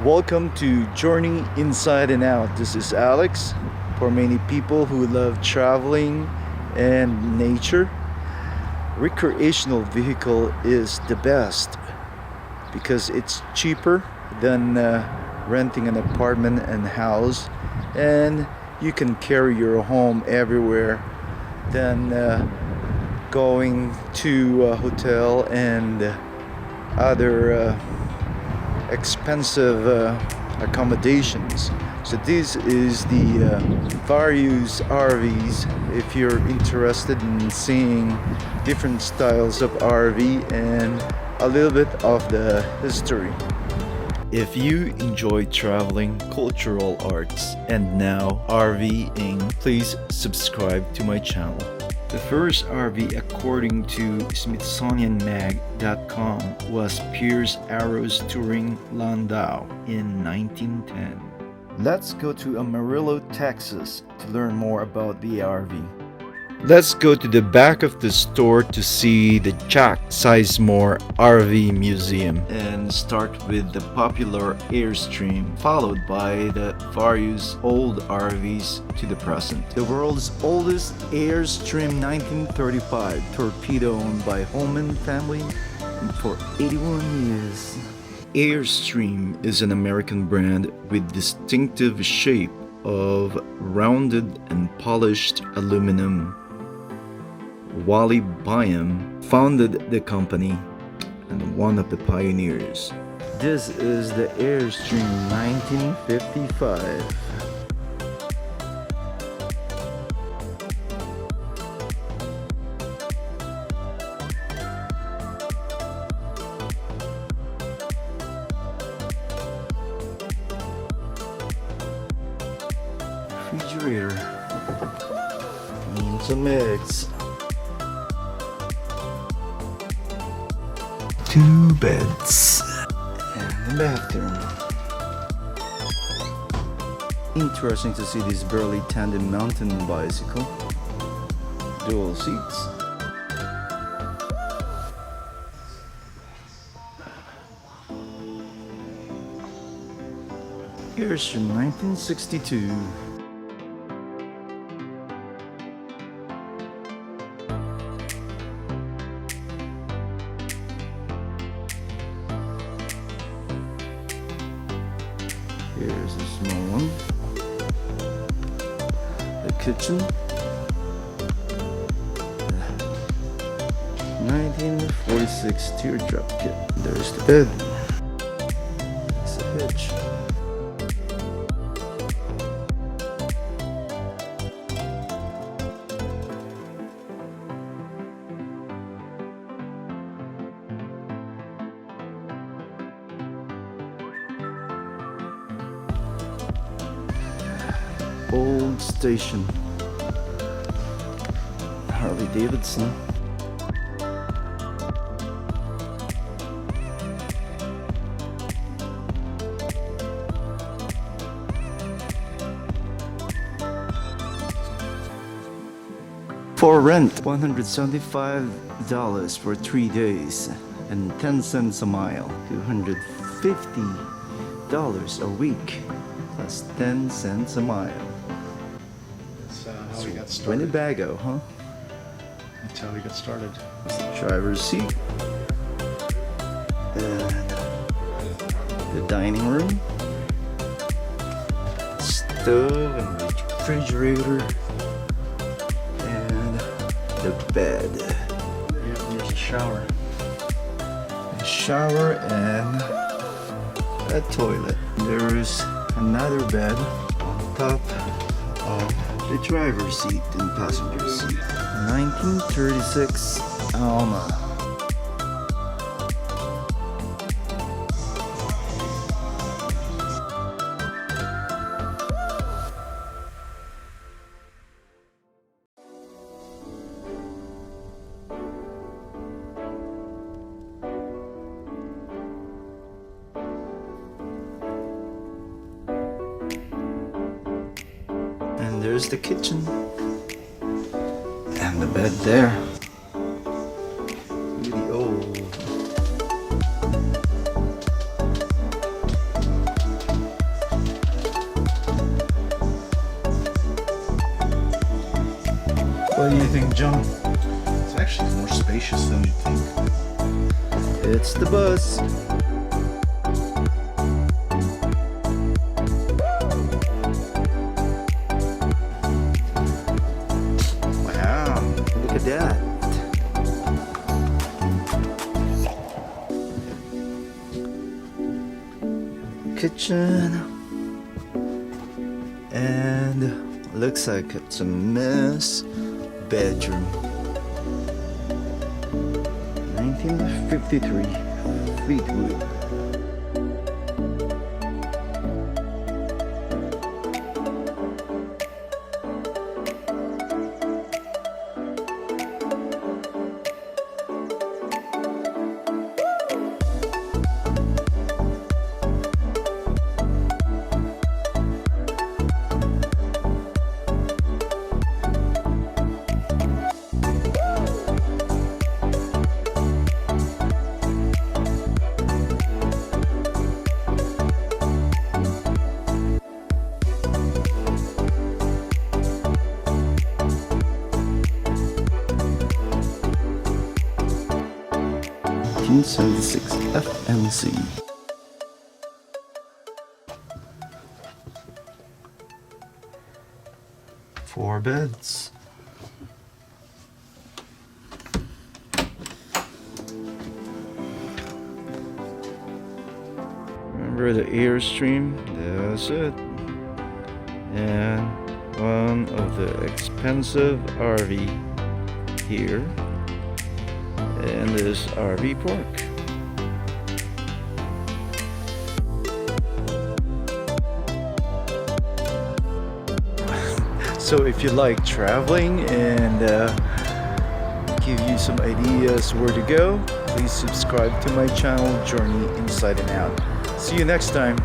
Welcome to Journey Inside and Out. This is Alex. For many people who love traveling and nature, recreational vehicle is the best because it's cheaper than renting an apartment and house, and you can carry your home everywhere than going to a hotel and other expensive accommodations. So this is the various RVs if you're interested in seeing different styles of RV and a little bit of the history. If you enjoy traveling, cultural arts, and now RVing, please subscribe to my channel. The first RV, according to SmithsonianMag.com, was Pierce Arrow's Touring Landau in 1910. Let's go to Amarillo, Texas to learn more about the RV. Let's go to the back of the store to see the Jack Sisemore RV Museum and start with the popular Airstream, followed by the various old RVs to the present. The world's oldest Airstream 1935 torpedo owned by Holman family for 81 years. Airstream is an American brand with distinctive shape of rounded and polished aluminum. Wally Byam founded the company and one of the pioneers. This is the Airstream 1955. Refrigerator needs a mix. 2 beds and the bathroom. Interesting to see this burly tandem mountain bicycle. Dual seats. Airstream 1962. Here's a small one. The kitchen. 1946 teardrop kit. There's the bed. It's a hitch. Old station. Harley Davidson. For rent, $175 for 3 days and 10 cents a mile. $250 a week plus 10 cents a mile. That's how we got started. Winnebago, huh? That's how we got started. Driver's seat. And the dining room. Stove and refrigerator. And the bed. Yeah, there's a shower. A shower and a toilet. There is another bed on top of the driver's seat and passenger seat. 1936 Alma. And there's the kitchen and the bed there. Really old. What do you think, John? It's actually more spacious than you'd think. It's the bus. Wow, look at that. Kitchen. And looks like it's a mess bedroom. 1953 Fleetwood. '76 FMC. Four beds. Remember the Airstream? That's it. And one of the expensive RV here. And this RV park. So if you like traveling and give you some ideas where to go, please subscribe to my channel, Journey Inside and Out. See you next time.